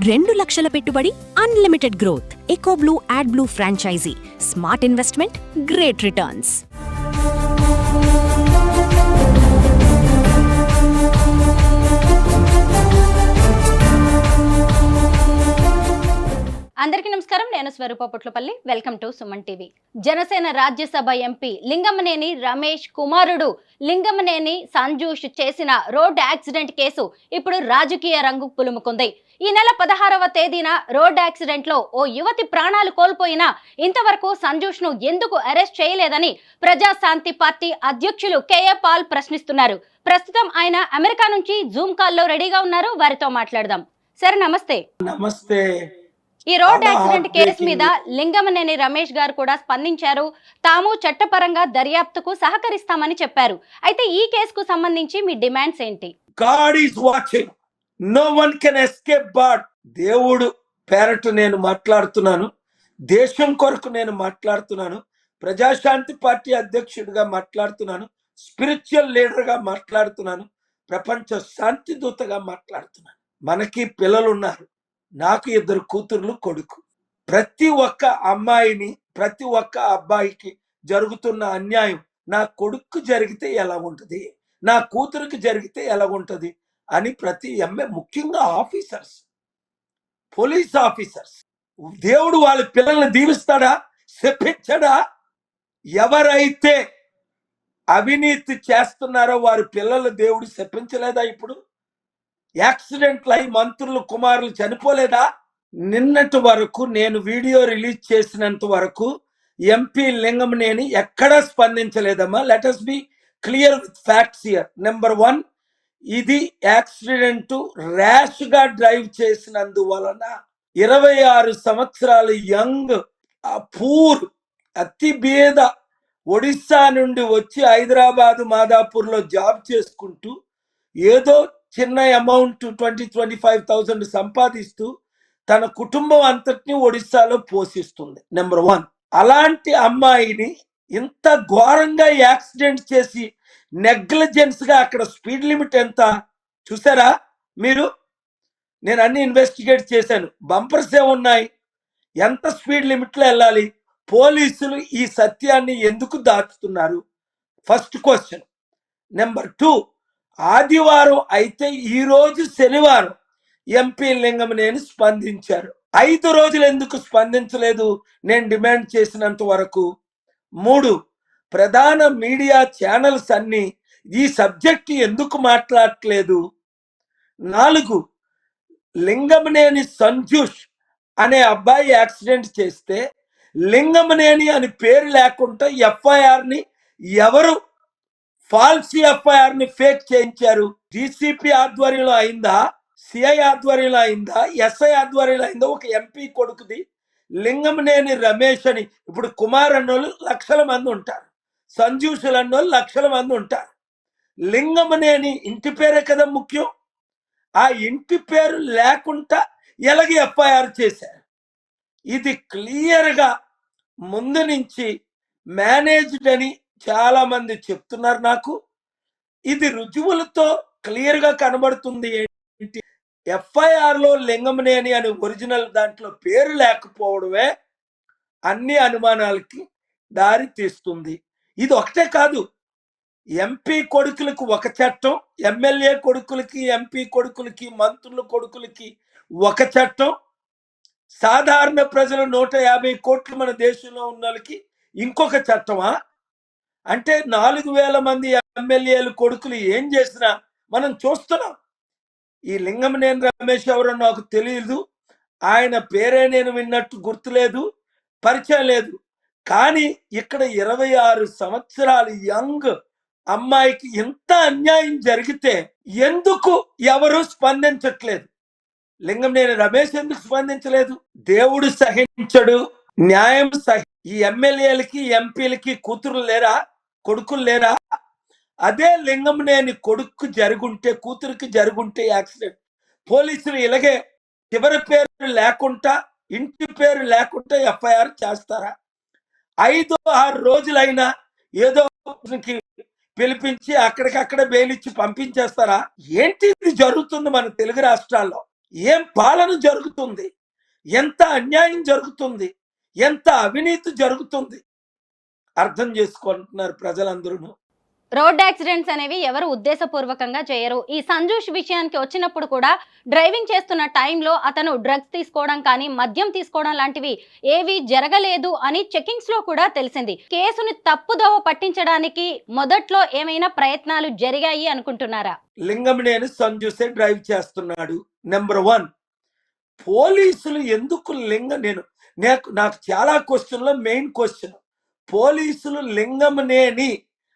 2 లక్షల పెట్టుబడి, unlimited growth. Eco Blue AdBlue franchisee. Smart investment, great returns. అందరికీ నమస్కారం. నేను Swaroopa Potlapalli. Welcome to Suman TV. Janasena Rajya Sabha MP Lingamaneni Ramesh కుమారుడు లింగమనేని సంజూష్ చేసిన రోడ్ యాక్సిడెంట్ కేసు ఇప్పుడు రాజకీయ రంగు పులుముకుంది. ఈ నెల 16వ తేదీన రోడ్ యాక్సిడెంట్ లో ఓ యువతి ప్రాణాలు కోల్పోయినా ఇంతవరకు సంజూష్ ను ఎందుకు అరెస్ట్ చేయలేదని ప్రజాశాంతి పార్టీ అధ్యక్షులు కేఏ పాల్ ప్రశ్నిస్తున్నారు. ప్రస్తుతం ఆయన అమెరికా నుంచి జూమ్ కాల్లో రెడీగా ఉన్నారు. వారితో మాట్లాడదాం. సార్ నమస్తే. నమస్తే. ఈ రోడ్ యాక్సిడెంట్ కేసు మీద లింగమనేని రమేష్ గారు కూడా స్పందించారు. తాము చట్టపరంగా దర్యాప్తుకు సహకరిస్తామని చెప్పారు. అయితే ఈ కేసుకు సంబంధించి మీ డిమాండ్స్ ఏంటి? God is watching, no one can escape God. దేవుడు పేరట నేను మాట్లాడుతున్నాను, దేశం కొరకు నేను మాట్లాడుతున్నాను, ప్రజాశాంతి పార్టీ అధ్యక్షుడిగా మాట్లాడుతున్నాను, స్పిరిచువల్ లీడర్గా మాట్లాడుతున్నాను, ప్రపంచ శాంతి దూతగా మాట్లాడుతున్నాను. మనకి పిల్లలు ఉన్నారు, నాకు 2 కూతుర్లు, కొడుకు. ప్రతి ఒక్క అమ్మాయిని, ప్రతి ఒక్క అబ్బాయికి జరుగుతున్న అన్యాయం నా కొడుకు జరిగితే ఎలా ఉంటుంది, నా కూతురికి జరిగితే ఎలా ఉంటుంది అని ప్రతి ముఖ్యంగా ఆఫీసర్స్, పోలీస్ ఆఫీసర్స్, దేవుడు వాళ్ళ పిల్లల్ని దీవిస్తాడా, శపించడా? ఎవరైతే అవినీతి చేస్తున్నారో వారి పిల్లలు దేవుడు శపించలేదా? ఇప్పుడు యాక్సిడెంట్లు అయి మంత్రులు, కుమారులు చనిపోలేదా? నిన్నటి వరకు నేను వీడియో రిలీజ్ చేసినంత వరకు ఎంపీ లింగమనేని ఎక్కడా స్పందించలేదమ్మా. Let us be clear with facts here. Number 1, ఇది యాక్సిడెంట్ ర్యాష్ గా డ్రైవ్ చేసినందువలన 26 సంవత్సరాలు యంగ్ పూర్, అతి బీద ఒడిస్సా నుండి వచ్చి హైదరాబాద్ మాదాపూర్ లో జాబ్ చేసుకుంటూ ఏదో చిన్న అమౌంట్ 20-25,000 సంపాదిస్తూ తన కుటుంబం అంతటిని ఒడిస్సాలో పోషిస్తుంది. నెంబర్ 1, అలాంటి అమ్మాయిని ఇంత ఘోరంగా యాక్సిడెంట్ చేసి నెగ్లిజెన్స్ గా, అక్కడ స్పీడ్ లిమిట్ ఎంత చూసారా మీరు? నేను అన్ని ఇన్వెస్టిగేట్ చేశాను. బంపర్స్ ఏమున్నాయి, ఎంత స్పీడ్ లిమిట్ లో వెళ్ళాలి? పోలీసులు ఈ సత్యాన్ని ఎందుకు దాచుతున్నారు? First question. నెంబర్ 2, ఆదివారం అయితే ఈ రోజు శనివారం ఎంపీ లింగమనేని స్పందించారు. 5 రోజులు ఎందుకు స్పందించలేదు నేను డిమాండ్ చేసినంత వరకు? 3, ప్రధాన మీడియా ఛానల్స్ అన్ని ఈ సబ్జెక్ట్ ఎందుకు మాట్లాడట్లేదు? 4, లింగమనేని సంజూష్ అనే అబ్బాయి యాక్సిడెంట్ చేస్తే లింగమనేని అని పేరు లేకుండా ఎఫ్ఐఆర్ ని ఎవరు ఫాల్స్ ఎఫ్ఐఆర్ ని ఫేక్ చేయించారు? డిసిపి ఆధ్వర్యంలో అయిందా, సిఐ ఆధ్వర్యంలో అయిందా, ఎస్ఐ ఆధ్వర్యంలో అయిందా? ఒక ఎంపీ కొడుకుది లింగమనేని రమేష్ అని. ఇప్పుడు కుమార్ అన్నోళ్ళు లక్షల మంది ఉంటారు, సంజూషులు అన్నోళ్ళు లక్షల మంది ఉంటారు. లింగమనేని ఇంటి పేరే కదా ముఖ్యం. ఆ ఇంటి పేరు లేకుండా ఎలాగ ఎఫ్ఐఆర్ చేశారు? ఇది క్లియర్ గా ముందు నుంచి మేనేజ్డ్ అని చాలా మంది చెప్తున్నారు నాకు. ఇది రుజువులతో క్లియర్ గా కనబడుతుంది. ఏంటి, ఎఫ్ఐఆర్ లో లింగమనేని అని ఒరిజినల్ దాంట్లో పేరు లేకపోవడమే అన్ని అనుమానాలకి దారి తీస్తుంది. ఇది ఒకటే కాదు, ఎంపీ కొడుకులకు ఒక చట్టం, ఎమ్మెల్యే కొడుకులకి, ఎంపీ కొడుకులకి, మంత్రుల కొడుకులకి ఒక చట్టం, సాధారణ ప్రజలు 150 కోట్లు మన దేశంలో ఉన్న వాళ్ళకి ఇంకొక చట్టమా? అంటే 4,000 మంది ఎమ్మెల్యేలు కొడుకులు ఏం చేసినా మనం చూస్తున్నాం. ఈ లింగమనేని రమేష్ ఎవరో నాకు తెలియదు, ఆయన పేరే నేను విన్నట్టు గుర్తులేదు, పరిచయం లేదు. కానీ ఇక్కడ 26 సంవత్సరాలు యంగ్ అమ్మాయికి ఇంత అన్యాయం జరిగితే ఎందుకు ఎవరు స్పందించట్లేదు? లింగమనేని రమేష్ ఎందుకు స్పందించలేదు? దేవుడు సహించడు, న్యాయం ఈ ఎమ్మెల్యేలకి, ఎంపీలకి కూతురు లేరా, కొడుకులు లేరా? అదే లింగమనేని కొడుకు జరుగుంటే, కూతురికి జరుగుంటే యాక్సిడెంట్, పోలీసులు ఇలాగే చివరి పేరు లేకుండా, ఇంటి పేరు లేకుండా ఎఫ్ఐఆర్ చేస్తారా? 5-6 రోజులైనా ఏదో పిలిపించి అక్కడికక్కడ బెయిల్ ఇచ్చి పంపించేస్తారా? ఏంటి ఇది జరుగుతుంది మన తెలుగు రాష్ట్రాల్లో? ఏం పాలన జరుగుతుంది, ఎంత అన్యాయం జరుగుతుంది, ఎంత అవినీతి జరుగుతుంది అర్థం చేసుకుంటున్నారు ప్రజలందరూ. రోడ్ యాక్సిడెంట్స్ అనేవి ఎవరు ఉద్దేశపూర్వకంగా చేయరు. ఈ సంజూష్ విషయానికి వచ్చినప్పుడు కూడా డ్రైవింగ్ చేస్తున్న టైంలో అతను డ్రగ్స్ తీసుకోవడం కానీ మద్యం తీసుకోవడం లాంటివి ఏవి జరగలేదు అని చెకింగ్స్ లో కూడా తెలిసింది. కేసుని తప్పుదోవ పట్టించడానికి మొదట్లో ఏమైనా ప్రయత్నాలు జరిగాయి అనుకుంటున్నారా? లింగమనేని సంజూసే డ్రైవ్ చేస్తున్నాడు. నెంబర్ 1, పోలీసులు ఎందుకు నాకు చాలా క్వశ్చన్లో మెయిన్ క్వశ్చన్, పోలీసులు లింగమనేని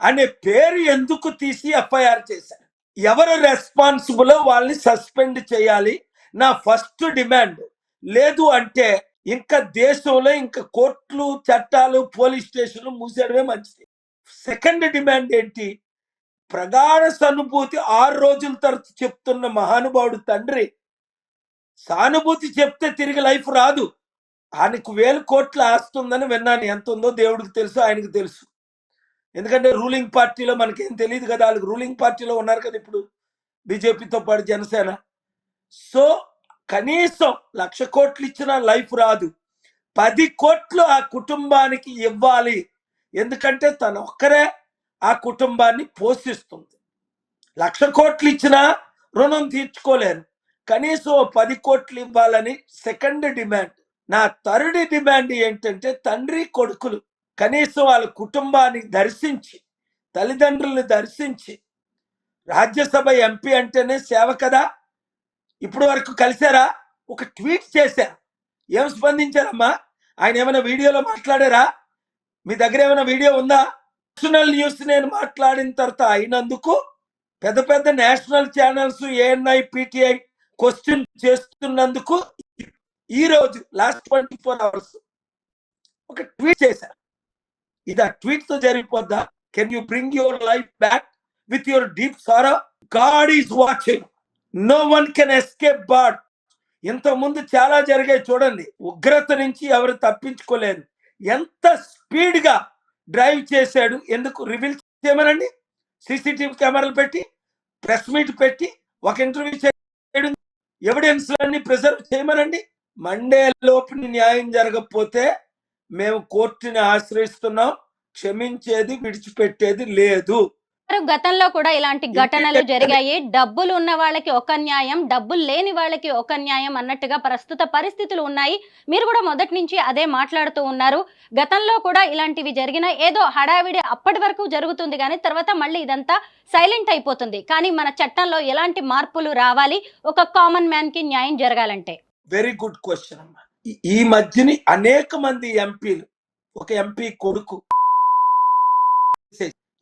అనే పేరు ఎందుకు తీసి ఎఫ్ఐఆర్ చేశారు? ఎవరు రెస్పాన్సిబుల్ వాళ్ళని సస్పెండ్ చేయాలి నా ఫస్ట్ డిమాండ్. లేదు అంటే ఇంకా దేశంలో ఇంకా కోర్టులు, చట్టాలు, పోలీస్ స్టేషన్లు మూసేయడమే మంచిది. సెకండ్ డిమాండ్ ఏంటి? ప్రగాఢ సానుభూతి 6 రోజుల తర్వాత చెప్తున్న మహానుభావుడు తండ్రి, సానుభూతి చెప్తే తిరిగి లైఫ్ రాదు. ఆయనకు 1000 కోట్ల ఆస్తుందని విన్నాను. ఎంత ఉందో దేవుడికి తెలుసు, ఆయనకు తెలుసు. ఎందుకంటే రూలింగ్ పార్టీలో మనకేం తెలియదు కదా, వాళ్ళకి రూలింగ్ పార్టీలో ఉన్నారు కదా ఇప్పుడు బీజేపీతో పాటు జనసేన. సో కనీసం 1,00,000 కోట్లు ఇచ్చినా లైఫ్ రాదు. 10 కోట్లు ఆ కుటుంబానికి ఇవ్వాలి. ఎందుకంటే తను ఒక్కరే ఆ కుటుంబాన్ని పోషిస్తుంది. 1,00,000 కోట్లు ఇచ్చినా రుణం తీర్చుకోలేరు. కనీసం 10 కోట్లు ఇవ్వాలని సెకండ్ డిమాండ్. నా థర్డ్ డిమాండ్ ఏంటంటే తండ్రి కొడుకులు కనీసం వాళ్ళ కుటుంబాన్ని దర్శించి, తల్లిదండ్రులను దర్శించి, రాజ్యసభ ఎంపీ అంటేనే సేవ కదా, ఇప్పుడు వరకు కలిసారా? ఒక ట్వీట్ చేశారు, ఏం స్పందించారమ్మా? ఆయన ఏమైనా వీడియోలో మాట్లాడారా? మీ దగ్గర ఏమైనా వీడియో ఉందా? నేషనల్ న్యూస్ నేను మాట్లాడిన తర్వాత అయినందుకు పెద్ద పెద్ద national channels, ANI, PTI question చేస్తున్నందుకు ఈ రోజు లాస్ట్ 24 hours ఒక ట్వీట్ చేశారు. ఇది ఆ ట్వీట్ తో జరిగిపోద్దా? Can you bring your life back with your deep sorrow? God is watching, no one can escape God. ఇంతకుముందు చాలా జరిగాయి చూడండి. ఉగ్రత నుంచి ఎవరు తప్పించుకోలేరు. ఎంత స్పీడ్ గా డ్రైవ్ చేశాడు, ఎందుకు రివీల్ చేయమనండి? సీసీటీవీ కెమెరాలు పెట్టి, ప్రెస్ మీట్ పెట్టి, ఒక ఇంటర్వ్యూ చేయడం, ఎవిడెన్స్ అన్ని ప్రిజర్వ్ చేయమనండి. మండే లోపు న్యాయం జరగకపోతే మేము కోర్టుని ఆశ్రయిస్తున్నాం. క్షమించేది, విడిచిపెట్టేది లేదు. గతంలో కూడా ఇలాంటి ఘటనలు జరిగాయి. డబ్బులు ఉన్న వాళ్ళకి ఒక న్యాయం, డబ్బులు లేని వాళ్ళకి ఒక న్యాయం అన్నట్టుగా ప్రస్తుత పరిస్థితులు ఉన్నాయి. మీరు కూడా మొదటి నుంచి అదే మాట్లాడుతూ ఉన్నారు. గతంలో కూడా ఇలాంటివి జరిగిన ఏదో హడావిడి అప్పటి వరకు జరుగుతుంది కానీ తర్వాత మళ్ళీ ఇదంతా సైలెంట్ అయిపోతుంది. కానీ మన చట్టంలో ఎలాంటి మార్పులు రావాలి ఒక కామన్ మ్యాన్ కి న్యాయం జరగాలంటే? వెరీ గుడ్ క్వశ్చన్ అమ్మా. ఈ మధ్యని అనేక మంది ఎంపీలు, ఒక ఎంపీ కొడుకు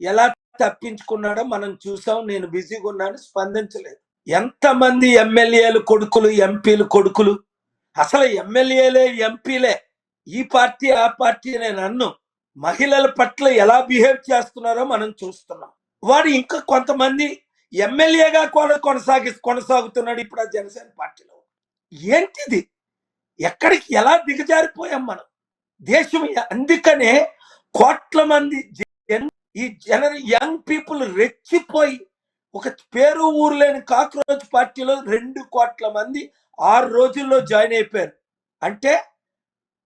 ఎలా తప్పించుకున్నాడో మనం చూసాం. నేను బిజీగా ఉన్నాను, స్పందించలేదు. ఎంతమంది ఎమ్మెల్యేలు కొడుకులు, ఎంపీలు కొడుకులు, అసలు ఎమ్మెల్యేలే ఎంపీలే, ఈ పార్టీ ఆ పార్టీ నేను అన్ను, మహిళల పట్ల ఎలా బిహేవ్ చేస్తున్నారో మనం చూస్తున్నాం. వాడు ఇంకా కొంతమంది ఎమ్మెల్యేగా కూడా కొనసాగుతున్నాడు ఇప్పుడు ఆ జనసేన పార్టీలో. ఏంటిది? ఎక్కడికి ఎలా దిగజారిపోయాం మనం? దేశం అందుకనే కోట్ల మంది ఈ యంగ్ పీపుల్ రెచ్చిపోయి ఒక పేరు ఊరు లేని కాక్రోచ్ పార్టీలో 2 కోట్ల మంది 6 రోజుల్లో జాయిన్ అయిపోయారు. అంటే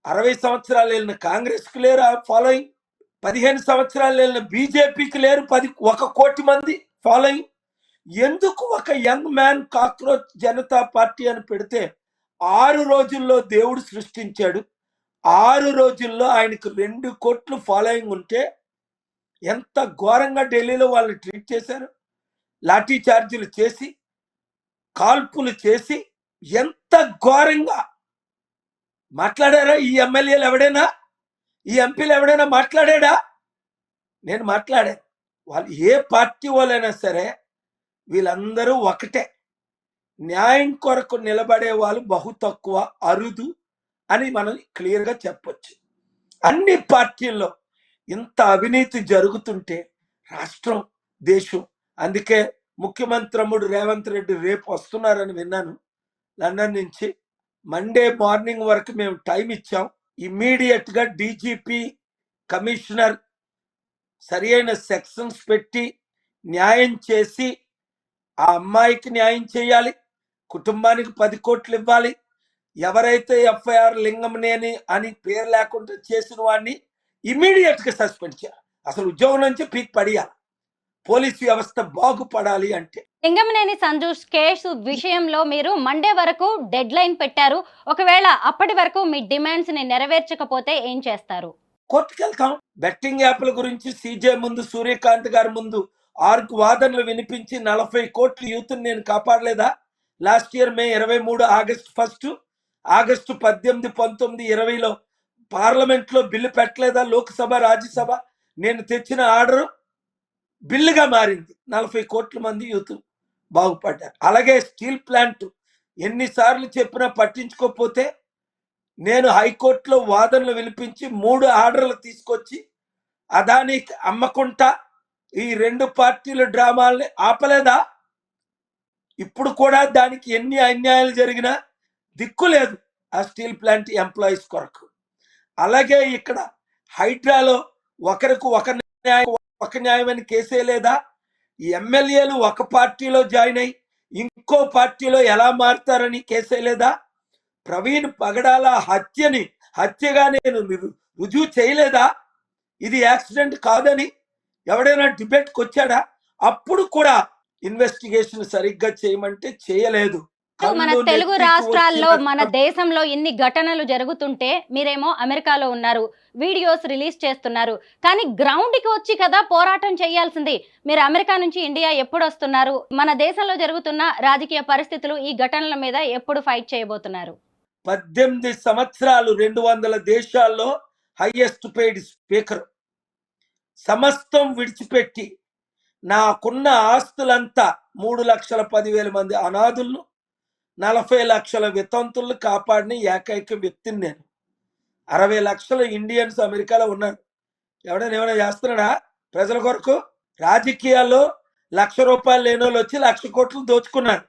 60 సంవత్సరాలు వెళ్ళిన కాంగ్రెస్ కి లేరు ఆ ఫాలోయింగ్, 15 సంవత్సరాలు వెళ్ళిన బీజేపీకి లేరు 1 కోటి మంది ఫాలోయింగ్. ఎందుకు ఒక young man cockroach Janata party అని పెడితే 6 రోజుల్లో దేవుడు సృష్టించాడు. 6 రోజుల్లో ఆయనకు 2 కోట్లు ఫాలోయింగ్ ఉంటే ఎంత ఘోరంగా ఢిల్లీలో వాళ్ళని ట్రీట్ చేశారు. లాఠీ చార్జీలు చేసి, కాల్పులు చేసి, ఎంత ఘోరంగా మాట్లాడారా? ఈ ఎమ్మెల్యేలు ఎవడైనా, ఈ ఎంపీలు ఎవడైనా మాట్లాడా? నేను మాట్లాడాను. వాళ్ళు ఏ పార్టీ వాళ్ళైనా సరే వీళ్ళందరూ ఒకటే. న్యాయం కొరకు నిలబడే వాళ్ళు బహు తక్కువ, అరుదు అని మనం క్లియర్గా చెప్పొచ్చు. అన్ని పార్టీల్లో ఇంత అవినీతి జరుగుతుంటే రాష్ట్రం, దేశం, అందుకే ముఖ్యమంత్రి రేవంత్ రెడ్డి రేపు వస్తున్నారని విన్నాను లండన్ నుంచి. మండే మార్నింగ్ వరకు మేము టైం ఇచ్చాం. ఇమ్మీడియట్ గా డీజీపీ, కమిషనర్ సరి అయిన సెక్షన్స్ పెట్టి న్యాయం చేసి ఆ అమ్మాయికి న్యాయం చేయాలి, కుటుంబానికి 10 కోట్లు ఇవ్వాలి. ఎవరైతే ఎఫ్ఐఆర్ లింగంనేని అని పేరు లేకుండా చేసిన వాడిని ఇమీడియట్ గా సస్పెండ్ చేయాలి. అసలు ఉద్యోగం నుంచి పీక్ పడియాలి. పోలీస్ వ్యవస్థ బాగుపడాలి అంటే. లింగమనేని సంజూష్ కేసు విషయంలో మీరు మండే వరకు డెడ్ లైన్ పెట్టారు. ఒకవేళ అప్పటి వరకు మీ డిమాండ్స్ ని నెరవేర్చకపోతే ఏం చేస్తారు? కోర్టుకు వెళ్తాం. బెట్టింగ్ యాప్ల గురించి సీజే ముందు, సూర్యకాంత్ గారి ముందు 6 వాదనలు వినిపించి 40 కోట్ల యూత్ నేను కాపాడలేదా? Last year May 23, August 1, August 18, 19, 20లో పార్లమెంట్ లో బిల్లు పెట్టలేదా? లోక్సభ, రాజ్యసభ నేను తెచ్చిన ఆర్డర్ బిల్లుగా మారింది. 40 కోట్ల మంది యూత్ బాగుపడ్డారు. అలాగే స్టీల్ ప్లాంట్ ఎన్నిసార్లు చెప్పినా పట్టించుకోకపోతే నేను హైకోర్టులో వాదనలు వినిపించి 3 ఆర్డర్లు తీసుకొచ్చి అదానికి అమ్మకుంటా ఈ 2 పార్టీల డ్రామాల్ని ఆపలేదా? ఇప్పుడు కూడా దానికి ఎన్ని అన్యాయాలు జరిగినా దిక్కు లేదు ఆ స్టీల్ ప్లాంట్ ఎంప్లాయీస్ కొరకు. అలాగే ఇక్కడ హైడ్రాలో ఒకరికి ఒక న్యాయం అని కేసే లేదా? ఈ ఎమ్మెల్యేలు ఒక పార్టీలో జాయిన్ అయ్యి ఇంకో పార్టీలో ఎలా మారుతారని కేసే లేదా? ప్రవీణ్ పగడాల హత్యగా నేను రుజువు చేయలేదా? ఇది యాక్సిడెంట్ కాదని ఎవడైనా డిబేట్కి వచ్చాడా? అప్పుడు కూడా ఇన్వెస్టిగేషన్ సరిగ్గా చేయమంటే చేయలేదు. మన తెలుగు రాష్ట్రాల్లో, మన దేశంలో ఇన్ని ఘటనలు జరుగుతుంటే మీరేమో అమెరికాలో ఉన్నారు, వీడియోస్ రిలీజ్ చేస్తున్నారు. కానీ గ్రౌండ్ కి వచ్చి కదా పోరాటం చేయాల్సింది. మీరు అమెరికా నుంచి ఇండియా ఎప్పుడు వస్తున్నారు? మన దేశంలో జరుగుతున్న రాజకీయ పరిస్థితులు, ఈ ఘటనల మీద ఎప్పుడు ఫైట్ చేయబోతున్నారు? 18 సంవత్సరాలు 200 దేశాల్లో హైయెస్ట్ పెయిడ్ స్పీకర్. సమస్తం విడిచిపెట్టి నాకున్న ఆస్తులంతా 3,10,000 మంది అనాథులను, 40 లక్షల వితంతులను కాపాడిన ఏకైక వ్యక్తిని నేను. 60 లక్షల ఇండియన్స్ అమెరికాలో ఉన్నారు. ఎవడైనా ఏమైనా చేస్తున్నాడా ప్రజల కొరకు? రాజకీయాల్లో ₹1,00,000 లేని వాళ్ళు వచ్చి 1,00,000 కోట్లు దోచుకున్నారు.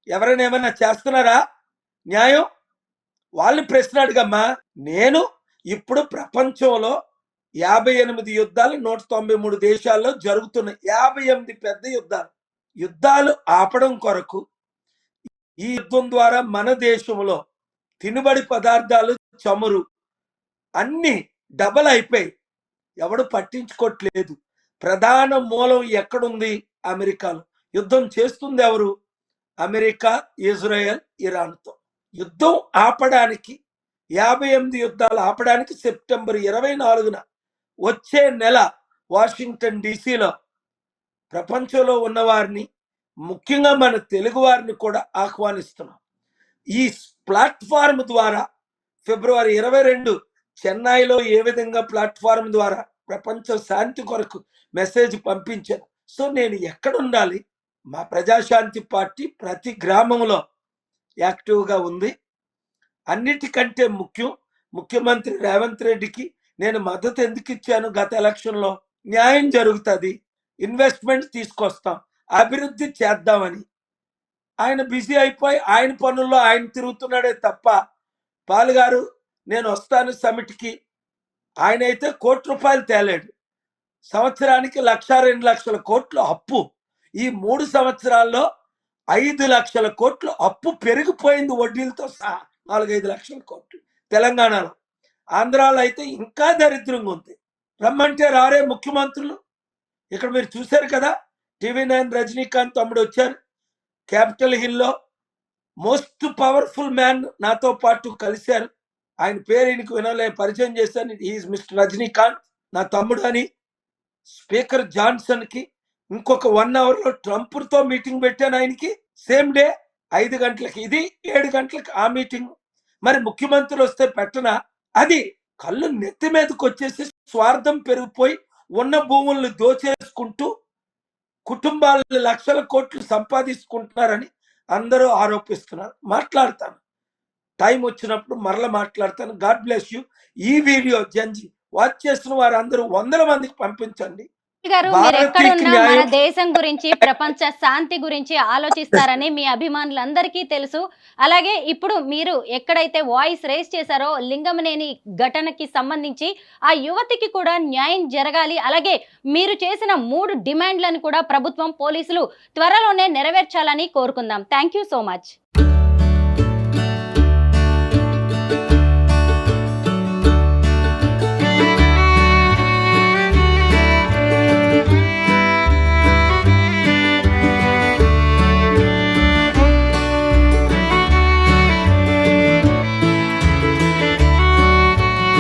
ఎవరైనా ఏమైనా చేస్తున్నారా న్యాయం? వాళ్ళని ప్రశ్న అడిగమ్మా. నేను ఇప్పుడు ప్రపంచంలో 58 యుద్ధాలు 193 దేశాల్లో జరుగుతున్నాయి. 58 పెద్ద యుద్ధాలు ఆపడం కొరకు ఈ యుద్ధం ద్వారా మన దేశంలో తినుబడి పదార్థాలు, చమురు అన్ని డబల్ అయిపోయి ఎవడు పట్టించుకోవట్లేదు. ప్రధాన మూలం ఎక్కడుంది? అమెరికాలో. యుద్ధం చేస్తుంది ఎవరు? అమెరికా, ఇజ్రాయెల్, ఇరాన్తో. యుద్ధం ఆపడానికి 58 యుద్ధాలు ఆపడానికి సెప్టెంబర్ 24న వచ్చే నెల వాషింగ్టన్ డీసీలో ప్రపంచంలో ఉన్నవారిని, ముఖ్యంగా మన తెలుగు వారిని కూడా ఆహ్వానిస్తున్నాం. ఈ ప్లాట్ఫామ్ ద్వారా ఫిబ్రవరి 22 చెన్నైలో ఏ విధంగా ప్లాట్ఫామ్ ద్వారా ప్రపంచ శాంతి కొరకు మెసేజ్ పంపించాను. సో నేను ఎక్కడ ఉండాలి? మా ప్రజాశాంతి పార్టీ ప్రతి గ్రామంలో యాక్టివ్గా ఉంది. అన్నిటికంటే ముఖ్యం, ముఖ్యమంత్రి రేవంత్ రెడ్డికి నేను మద్దతు ఎందుకు ఇచ్చాను? గత ఎలక్షన్లో న్యాయం జరుగుతుంది, ఇన్వెస్ట్మెంట్ తీసుకొస్తాం, అభివృద్ధి చేద్దామని. ఆయన బిజీ అయిపోయి ఆయన పనుల్లో ఆయన తిరుగుతున్నాడే తప్ప పాలుగారు నేను వస్తాను సమిట్కి, ఆయన అయితే ₹1,00,000 తేలేడు. సంవత్సరానికి 1,00,000, 2,00,000 కోట్లు అప్పు. ఈ 3 సంవత్సరాల్లో 5,00,000 కోట్లు అప్పు పెరిగిపోయింది వడ్డీలతో సహా. 4-5 లక్షల కోట్లు తెలంగాణలో. ఆంధ్రాలో అయితే ఇంకా దరిద్రంగా ఉంది. రమ్మంటే రారే ముఖ్యమంత్రులు. ఇక్కడ మీరు చూశారు కదా, TV9 రజనీకాంత్ తమ్ముడు వచ్చారు. క్యాపిటల్ హిల్లో మోస్ట్ పవర్ఫుల్ మ్యాన్ నాతో పాటు కలిశారు. ఆయన పేరు ఈయనకు వినలే, పరిచయం చేశాను. ఈజ్ మిస్టర్ రజనీకాంత్, నా తమ్ముడు అని. స్పీకర్ జాన్సన్ కి ఇంకొక 1 అవర్లో ట్రంప్తో మీటింగ్ పెట్టాను ఆయనకి. సేమ్ డే 5 గంటలకి ఇది, 7 గంటలకు ఆ మీటింగ్. మరి ముఖ్యమంత్రులు వస్తే పెట్టనా? అది కళ్ళు నెత్తి మీదకి వచ్చేసి స్వార్థం పెరిగిపోయి ఉన్న భూములను దోచేసుకుంటూ కుటుంబాలను లక్షల కోట్లు సంపాదించుకుంటున్నారని అందరూ ఆరోపిస్తున్నారు. మాట్లాడతాను, టైం వచ్చినప్పుడు మరలా మాట్లాడతాను. God bless you. ఈ వీడియో జంజి వాచ్ చేస్తున్న వారందరూ 100 మందికి పంపించండి. గారు మీరు భారతీయ ఎక్కడున్నా మన న్యాయం దేశం గురించి ప్రపంచ శాంతి గురించి ఆలోచిస్తారని మీ అభిమానులందరికీ తెలుసు. అలాగే ఇప్పుడు మీరు ఎక్కడైతే వాయిస్ రేస్ చేశారో లింగమనేని ఘటనకి సంబంధించి ఆ యువతికి కూడా న్యాయం జరగాలి. అలాగే మీరు చేసిన 3 డిమాండ్లను కూడా ప్రభుత్వం పోలీసులు త్వరలోనే నెరవేర్చాలని కోరుకుందాం. Thank you so much.